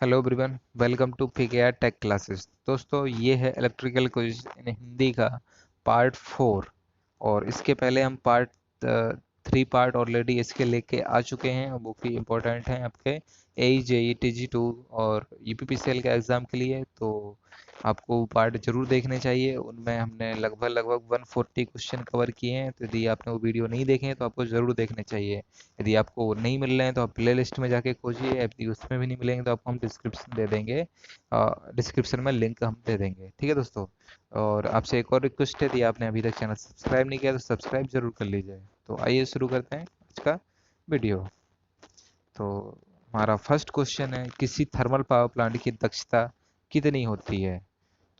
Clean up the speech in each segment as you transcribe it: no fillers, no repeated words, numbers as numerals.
Hello everyone, welcome to PKR tech classes. दोस्तों, ये है इलेक्ट्रिकल क्विज इन हिंदी का पार्ट 4। और इसके पहले हम पार्ट 3 ऑलरेडी इसके लेके आ चुके हैं, वो भी इम्पोर्टेंट हैं आपके ए जेई TG2 और यूपीपीसीएल के एग्ज़ाम के लिए। तो आपको पार्ट जरूर देखने चाहिए। उनमें हमने लगभग लगभग 140 क्वेश्चन कवर किए हैं। तो यदि आपने वो वीडियो नहीं देखे हैं तो आपको ज़रूर देखने चाहिए। यदि आपको वो नहीं मिल रहे हैं तो आप प्ले लिस्ट में जाके खोजिए। यदि उसमें भी नहीं मिलेंगे तो आपको हम डिस्क्रिप्शन दे देंगे, डिस्क्रिप्शन में लिंक हम दे देंगे। ठीक है दोस्तों। और आपसे एक और रिक्वेस्ट है, यदि आपने अभी तक चैनल सब्सक्राइब नहीं किया तो सब्सक्राइब जरूर कर लीजिए। तो आइए शुरू करते हैं आज का वीडियो। तो हमारा फर्स्ट क्वेश्चन है, किसी थर्मल पावर प्लांट की दक्षता कितनी होती है?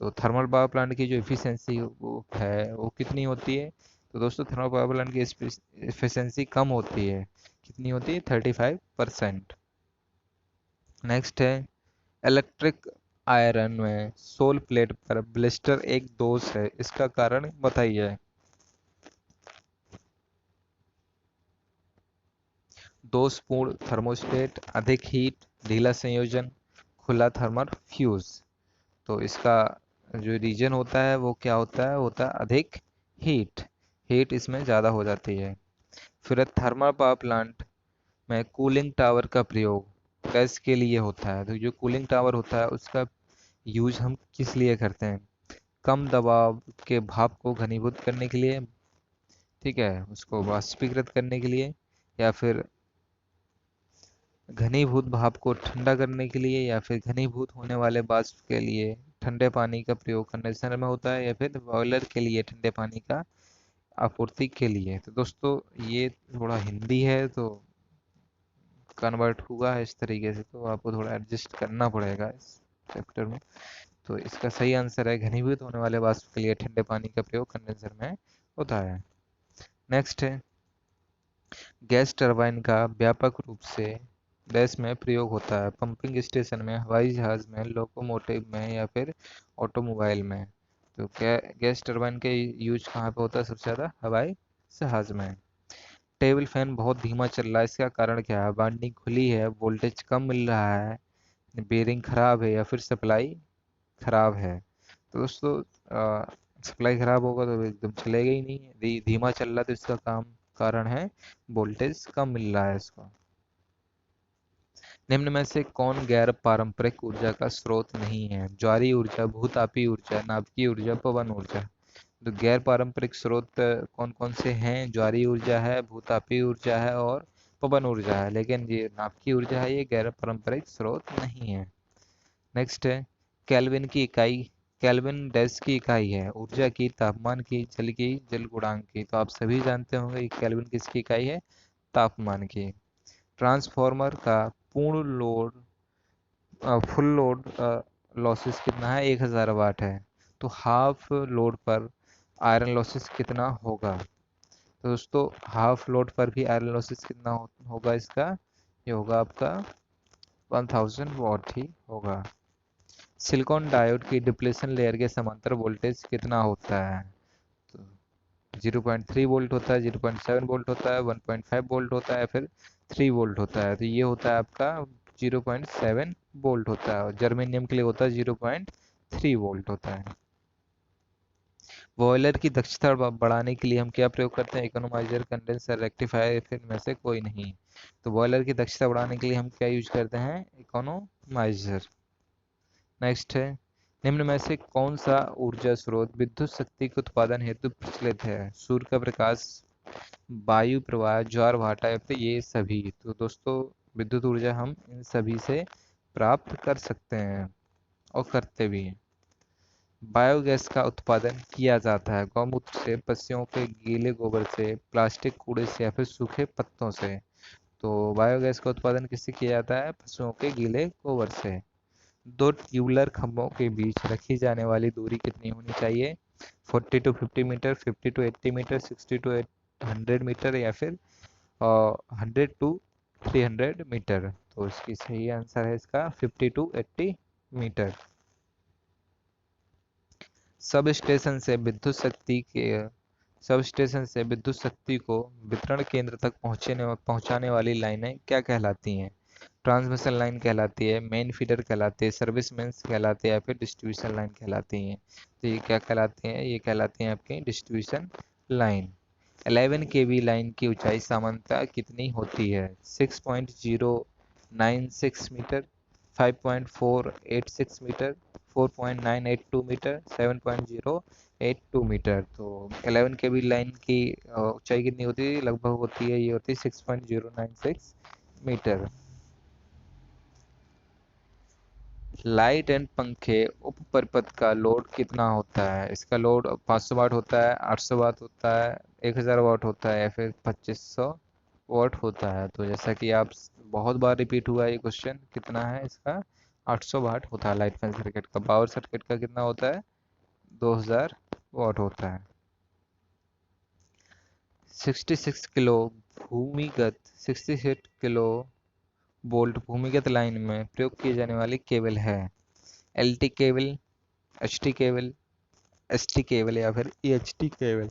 तो थर्मल पावर प्लांट की जो इफिशियंसी वो है वो कितनी होती है? तो दोस्तों, थर्मल पावर प्लांट की इफिशियंसी कम होती है। कितनी होती है? 35%। नेक्स्ट है, इलेक्ट्रिक आयरन में सोल प्लेट पर ब्लिस्टर एक दोष है, इसका कारण बताइए। दोषपूर्ण थर्मोस्टेट, अधिक हीट, ढीला संयोजन, खुला थर्मल फ्यूज। तो इसका जो रीजन होता है वो क्या होता है? होता है अधिक हीट। हीट इसमें ज़्यादा हो जाती है। फिर थर्मल पावर प्लांट में कूलिंग टावर का प्रयोग गैस के लिए होता है। तो जो कूलिंग टावर होता है उसका यूज हम किस लिए करते हैं? कम दबाव के भाप को घनीभूत करने के लिए, ठीक है, उसको वाष्पीकृत करने के लिए, या फिर घनीभूत भाप को ठंडा करने के लिए, या फिर घनीभूत होने वाले वाष्प के लिए ठंडे पानी का प्रयोग कंडेंसर में होता है, या फिर बॉयलर के लिए ठंडे पानी का आपूर्ति के लिए। तो दोस्तों, ये थोड़ा हिंदी है तो कन्वर्ट हुआ है इस तरीके से, तो आपको थोड़ा एडजस्ट करना पड़ेगा इस चैप्टर में। तो इसका सही आंसर है, घनीभूत होने वाले वाष्प के लिए ठंडे पानी का प्रयोग कंडेंसर में होता है। नेक्स्ट है, गैस टरबाइन का व्यापक रूप से देश में प्रयोग होता है। पंपिंग स्टेशन में, हवाई जहाज में, लोकोमोटिव में, या फिर ऑटोमोबाइल में। तो क्या गैस टरबाइन के यूज कहाँ पे होता है सबसे ज़्यादा? हवाई जहाज में। टेबल फैन बहुत धीमा चल रहा है, इसका कारण क्या है? वाइंडिंग खुली है, वोल्टेज कम मिल रहा है, बेरिंग खराब है, या फिर सप्लाई खराब है। तो दोस्तों, सप्लाई खराब होगा तो एकदम चलेगा ही नहीं। धीमा चल रहा है तो इसका कारण है वोल्टेज कम मिल रहा है इसको। निम्न में से कौन गैर पारंपरिक ऊर्जा का स्रोत नहीं है? ज्वारीय ऊर्जा, भूतापीय ऊर्जा, नाभिकीय ऊर्जा, पवन ऊर्जा। तो गैर पारंपरिक स्रोत कौन कौन से हैं? ज्वारीय ऊर्जा है, भूतापीय ऊर्जा है, और पवन ऊर्जा है। लेकिन ये नाभिकीय ऊर्जा है, ये गैर पारंपरिक स्रोत नहीं है। नेक्स्ट है, केल्विन की इकाई। केल्विन डैश की इकाई है? ऊर्जा की, तापमान की, जल की, जल गुणांक की। तो आप सभी जानते होंगे कि केल्विन किसकी इकाई है? तापमान की। ट्रांसफॉर्मर का पूर्ण लोड, फुल लोड लॉसेस कितना है? 1000 वाट है। तो हाफ लोड पर आयरन लॉसेस कितना होगा? तो दोस्तों, हाफ लोड पर भी आयरन लॉसेस कितना होगा इसका? ये होगा आपका 1000 वाट ही होगा। सिलिकॉन डायोड की डिप्लेशन लेयर के समांतर वोल्टेज कितना होता है? तो 0.3 वोल्ट होता है, 0.7 वोल्ट होता है, 1.5 वोल्ट होता है, फिर 3 वोल्ट होता है। तो ये होता है आपका 0.7 वोल्ट होता है, और जर्मेनियम के लिए होता है 0.3 वोल्ट होता है। बॉयलर की दक्षता बढ़ाने के लिए हम क्या प्रयोग करते हैं? इकोनोमाइजर, कंडेंसर, रेक्टिफायर, फिर में से कोई नहीं। तो बॉयलर की दक्षता बढ़ाने के लिए हम क्या यूज करते हैं? इकोनोमाइजर। नेक्स्ट है, निम्न में से कौन सा ऊर्जा स्रोत विद्युत शक्ति के उत्पादन हेतु प्रचलित है? सूर्य का प्रकाश, वायु प्रवाह, ज्वार भाटा, या फिर ये सभी। तो दोस्तों, विद्युत ऊर्जा हम इन सभी से प्राप्त कर सकते हैं और करते भी हैं। बायोगैस का उत्पादन किया जाता है गौमूत्र से, पशुओं के गीले गोबर से, प्लास्टिक कूड़े से, या फिर सूखे पत्तों से। तो बायोगैस का उत्पादन किससे किया जाता है? पशुओं के गीले गोबर से। दो ट्यूबुलर खंभों के बीच रखी जाने वाली दूरी कितनी होनी चाहिए? 40 to 50 meter, 50 to 80 meter, 60 to 100 meter, या फिर 100 to 300 मीटर। तो इसकी सही आंसर है इसका 50 to 80 मीटर। सब स्टेशन से विद्युत शक्ति के सब स्टेशन से विद्युत शक्ति को वितरण केंद्र तक पहुंचाने वाली लाइनें क्या कहलाती हैं? ट्रांसमिशन लाइन कहलाती है, मेन फीडर कहलाती है, सर्विस मेंस कहलाते हैं, या फिर डिस्ट्रीब्यूशन लाइन कहलाती हैं। तो ये क्या कहलाते हैं? ये कहलाते हैं आपकी डिस्ट्रीब्यूशन लाइन। 11 केवी लाइन की ऊंचाई सामान्यतः कितनी होती है? 6.096 मीटर, 5.486 मीटर, 4.982 मीटर, 7.082 मीटर। तो 11 केवी लाइन की ऊंचाई कितनी होती है? लगभग होती है, ये होती है 6.096 मीटर। लाइट एंड पंखे उप परिपथ का लोड कितना होता है? इसका लोड 500 वाट होता है, 800 वाट होता है, 1000 वाट होता है, या फिर 2500 वाट होता है। तो जैसा कि आप बहुत बार रिपीट हुआ ये क्वेश्चन, कितना है इसका? 800 वाट होता है। लाइट फैन सर्किट का पावर सर्किट का कितना होता है? 2000 वाट होता है। 66 किलो भूमिगत 66 किलो वोल्ट भूमिगत लाइन में प्रयोग की जाने वाली केबल है। LT cable, HT cable, ST cable, या फिर ईएचटी केबल।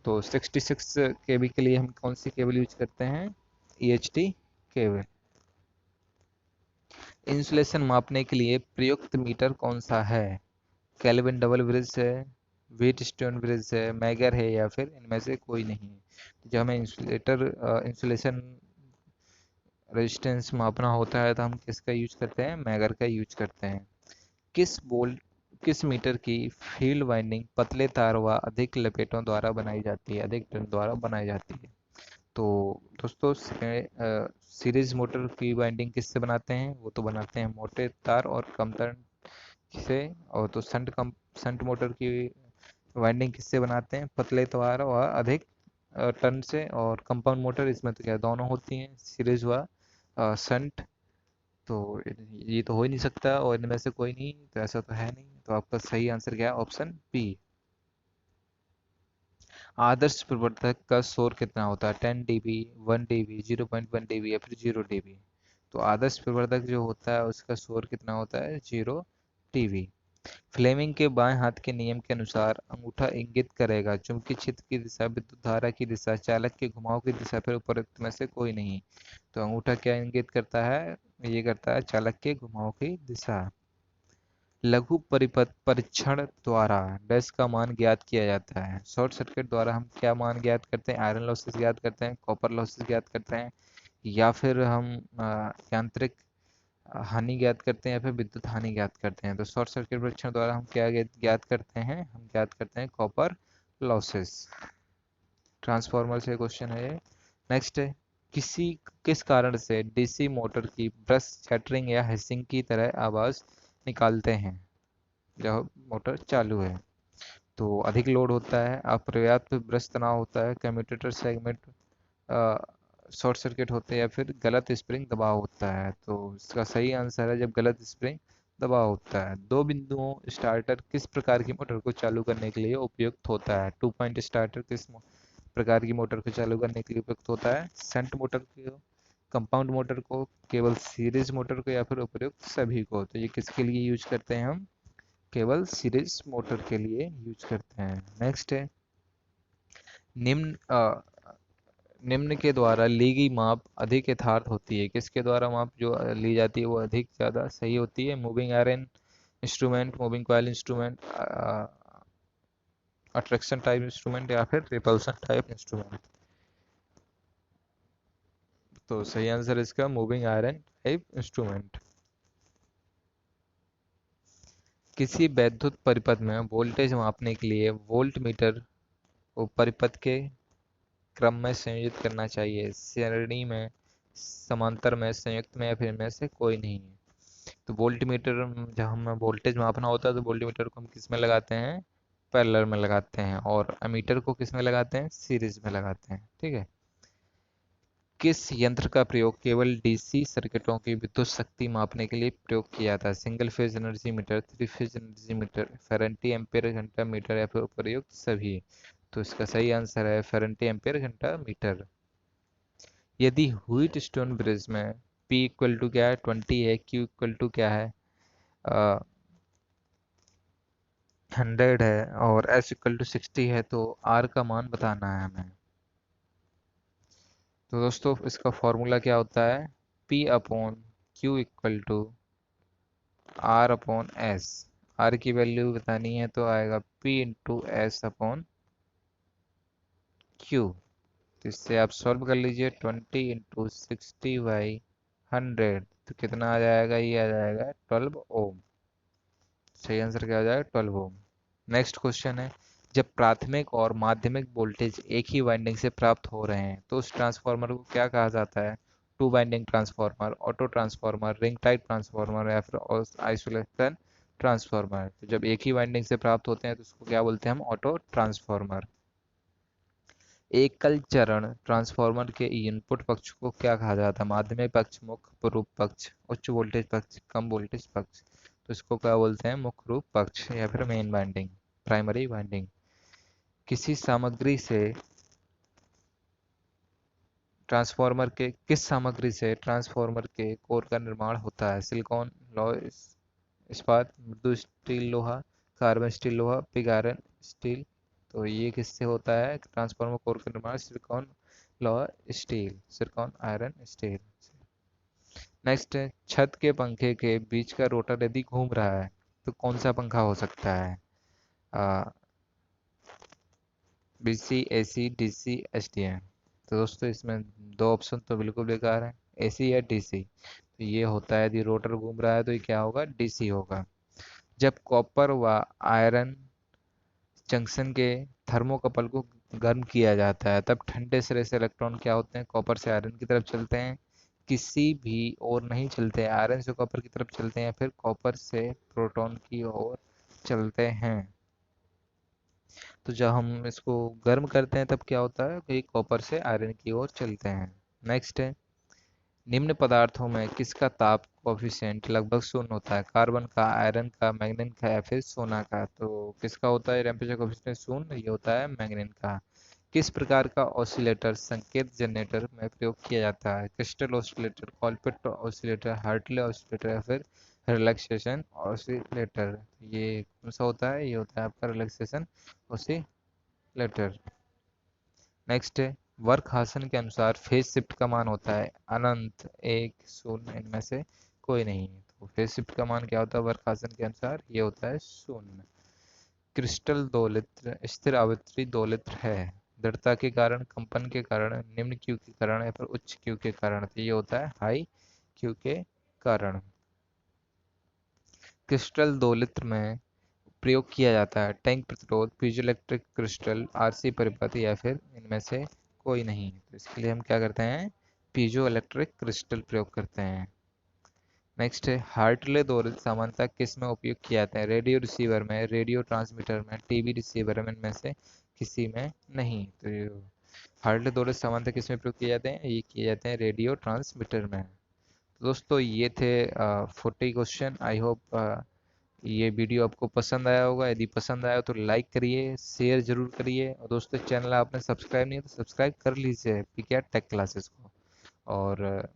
तो 66 केबी के लिए हम कौन सी केबल यूज करते हैं? EHT cable. इंसुलेशन मापने के लिए प्रयुक्त मीटर कौन सा है? केल्विन डबल ब्रिज है, व्हीटस्टोन ब्रिज है, मैगर है, या फिर इनमें से कोई नहीं है। तो जब हमें इंसुलेशन रेजिस्टेंस मापना होता है तो हम किसका यूज करते हैं? मैगर का यूज करते हैं। किस मीटर की फील्ड वाइंडिंग पतले तार व अधिक लपेटों द्वारा बनाई जाती है, अधिक टर्न द्वारा बनाई जाती है? तो दोस्तों, सीरीज मोटर की वाइंडिंग किससे बनाते हैं? वो तो बनाते हैं मोटे तार और कम टर्न से। और तो शंट मोटर की वाइंडिंग किससे बनाते हैं? पतले तार व अधिक टर्न से। और कंपाउंड मोटर, इसमें तो क्या दोनों होती हैं, सीरीज व शंट। तो ये तो हो ही नहीं सकता, और इनमें से कोई नहीं, तो ऐसा तो है नहीं। तो आपका सही आंसर क्या है? Option B. आदर्श प्रवर्धक का शोर कितना होता है? 10 dB, 1 dB, 0.1 dB, या फिर 0 dB? तो आदर्श प्रवर्धक जो होता है उसका शोर कितना होता है? 0 dB। फ्लेमिंग के बाएं हाथ के नियम के अनुसार अंगूठा इंगित करेगा चुंबकीय क्षेत्र की दिशा, विद्युत धारा की दिशा, चालक के घुमाव की दिशा, फिर उपरोक्त में से कोई नहीं। तो अंगूठा क्या इंगित करता है? ये करता है चालक के घुमाव की दिशा। लघु परिपथ परीक्षण द्वारा डैश का मान ज्ञात किया जाता है। शॉर्ट सर्किट द्वारा हम क्या मान ज्ञात करते हैं? आयरन लॉसेस ज्ञात करते हैं, कॉपर लॉसेस ज्ञात करते हैं, या फिर हम यांत्रिक हानि ज्ञात करते हैं, या फिर विद्युत हानि ज्ञात करते हैं। तो शॉर्ट सर्किट परीक्षण द्वारा हम क्या ज्ञात करते हैं? हम ज्ञात करते हैं कॉपर लॉसेस। ट्रांसफार्मर से क्वेश्चन है ये। नेक्स्ट है, किसी किस कारण से डीसी मोटर की ब्रश शटरिंग या हिसिंग की तरह आवाज निकालते हैं जब मोटर चालू है? तो अधिक लोड होता है, अपर्याप्त ब्रश तनाव होता है, कम्यूटेटर सेगमेंट शॉर्ट सर्किट होते हैं, या फिर गलत स्प्रिंग दबाव होता है? तो इसका सही आंसर है जब गलत स्प्रिंग दबाव होता है। दो बिंदुओं स्टार्टर किस प्रकार की मोटर को चालू करने के लिए उपयुक्त होता है? 2 पॉइंट स्टार्टर किस प्रकार की मोटर को चालू करने के लिए उपयुक्त होता है? शंट मोटर को, कंपाउंड मोटर को, केवल सीरीज मोटर को, या फिर उपयुक्त सभी को? तो ये किसके लिए यूज करते हैं हम? केवल सीरीज मोटर के लिए यूज करते हैं। नेक्स्ट है, निम्न निम्न के द्वारा ली गई माप अधिक यथार्थ होती है? किसके द्वारा माप जो ली जाती है वो अधिक ज़्यादा सही होती है? Moving iron instrument, moving coil instrument, attraction type instrument, या फिर रिपल्सन टाइप इंस्ट्रूमेंट? तो सही आंसर इसका मूविंग आयरन टाइप इंस्ट्रूमेंट। किसी वैद्युत परिपथ में वोल्टेज मापने के लिए वोल्ट मीटर को परिपथ के क्रम में संयोजित करना चाहिए, सरणी में, समांतर में, संयुक्त में, या फिर इनमें से कोई नहीं है? तो वोल्ट मीटर, जब हमें वोल्टेज मापना होता है तो वोल्ट मीटर को हम किस में लगाते हैं? पैरेलल में लगाते हैं। और अमीटर को किस में लगाते हैं? सीरीज में लगाते हैं। ठीक है। किस यंत्र का प्रयोग केवल डीसी सर्किटों की विद्युत शक्ति मापने के लिए प्रयोग किया जाता है? Single phase energy meter, three phase energy meter, फेरेंटी ampere घंटा मीटर, या फिर उपर्युक्त सभी? तो इसका सही आंसर है फेरेंटी एम्पीयर घंटा मीटर। यदि व्हीट स्टोन ब्रिज में P इक्वल टू क्या है? 20 है, Q इक्वल टू क्या है? 100 है, और S इक्वल टू 60 है, तो R का मान बताना है हमें। तो दोस्तों इसका फॉर्मूला क्या होता है, P upon Q equal to R upon S. R की वैल्यू बतानी है तो आएगा P into S upon Q. तो इससे आप सॉल्व कर लीजिए, 20 इंटू 60/100 तो कितना आ जाएगा, ये आ जाएगा 12 ओम। सही आंसर क्या हो जाएगा, 12 ओम। नेक्स्ट क्वेश्चन है, जब प्राथमिक और माध्यमिक वोल्टेज एक ही वाइंडिंग से प्राप्त हो रहे हैं तो उस ट्रांसफार्मर को क्या कहा जाता है, two winding transformer, auto transformer, ring type transformer या फिर आइसोलेशन ट्रांसफार्मर। तो जब एक ही वाइंडिंग से प्राप्त होते हैं तो उसको क्या बोलते हैं हम, ऑटो ट्रांसफार्मर। एकल चरण ट्रांसफार्मर के इनपुट पक्ष को क्या कहा जाता है, माध्यमिक पक्ष, मुख्य रूप पक्ष, उच्च वोल्टेज पक्ष, कम वोल्टेज पक्ष। तो इसको क्या बोलते हैं, मुख्य रूप पक्ष या फिर मेन वाइंडिंग, प्राइमरी वाइंडिंग। किसी सामग्री से किस सामग्री से ट्रांसफार्मर के कोर का निर्माण होता है, सिलिकॉन, लौह इस्पात, मृदु स्टील लोहा, कार्बन स्टील लोहा, पिग आयरन स्टील। तो ये किससे होता है ट्रांसफार्मर कोर का निर्माण, सिलिकॉन, लोहा, steel, silicon iron steel. Next है, छत के पंखे के बीच का रोटर यदि घूम रहा है तो कौन सा पंखा हो सकता है, बीसी, एसी, डीसी, एसडीएम। तो दोस्तों इसमें दो ऑप्शन तो बिल्कुल बेकार है, एसी या डीसी। तो ये होता है, यदि रोटर घूम रहा है तो ये क्या होगा, डीसी होगा। जब कॉपर व आयरन जंक्शन के थर्मोकपल को गर्म किया जाता है तब ठंडे सिरे से इलेक्ट्रॉन क्या होते हैं, कॉपर से आयरन की तरफ चलते हैं, किसी भी और नहीं चलते, आयरन से कॉपर की तरफ चलते हैं या फिर कॉपर से प्रोटॉन की ओर चलते हैं। तो जब हम इसको गर्म करते हैं तब क्या होता है कि कॉपर से आयरन की ओर चलते हैं। नेक्स्ट है, निम्न पदार्थों में किसका ताप कोफिशिएंट लगभग शून्य होता है, कार्बन का, आयरन का, मैग्नीन का या फिर सोना का। तो किसका होता है टेम्परेचर कोफिशिएंट शून्य, ये होता है मैग्नीन का। किस प्रकार का ऑसिलेटर संकेत जनरेटर में प्रयोग किया जाता है, crystal oscillator, कॉलपिट oscillator, Hartley oscillator या फिर रिलैक्सेशन ऑसिलेटर। ये कौन सा होता है, ये होता है आपका रिलैक्सेशन ऑसिलेटर। नेक्स्ट है, वर्कहासन के अनुसार फेज शिफ्ट का मान होता है अनंत, एक, शून्य, इनमें से कोई नहीं। तो फेज शिफ्ट का मान क्या होता है वर्कहासन के अनुसार, ये होता है शून्य। क्रिस्टल दोलित्र स्थिर आवृत्ति दोलित्र है, दृढ़ता के कारण, कंपन के कारण, निम्न क्यू के कारण या फिर उच्च क्यू के कारण। तो ये होता है हाई क्यू के कारण। क्रिस्टल दोलित्र में प्रयोग किया जाता है टैंक प्रतिरोध, पीजोइलेक्ट्रिक क्रिस्टल, आरसी परिपथ या फिर इनमें से कोई नहीं। तो इसके लिए हम क्या करते हैं, पीजो इलेक्ट्रिक क्रिस्टल प्रयोग करते हैं। नेक्स्ट है, हार्टले दोलित्र सामान्यतः किस में उपयोग किया जाता है, रेडियो रिसीवर में, रेडियो ट्रांसमीटर में, टीवी रिसीवर में, इनमें से किसी में नहीं। तो हार्टले दोलित्र सामान्यतः किस में प्रयोग किए जाते हैं, ये किए जाते हैं रेडियो ट्रांसमीटर में। तो दोस्तों ये थे 40 क्वेश्चन। आई होप ये वीडियो आपको पसंद आया होगा। यदि पसंद आया तो लाइक करिए, शेयर जरूर करिए, और दोस्तों चैनल आपने सब्सक्राइब नहीं है तो सब्सक्राइब कर लीजिए पीके टेक क्लासेस को। और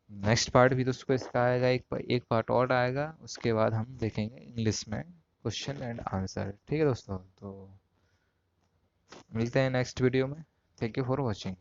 नेक्स्ट पार्ट भी दोस्तों इसका आएगा, एक पार्ट और आएगा, उसके बाद हम देखेंगे इंग्लिश में क्वेश्चन एंड आंसर। ठीक है दोस्तों, तो मिलते हैं नेक्स्ट वीडियो में। Thank you for watching.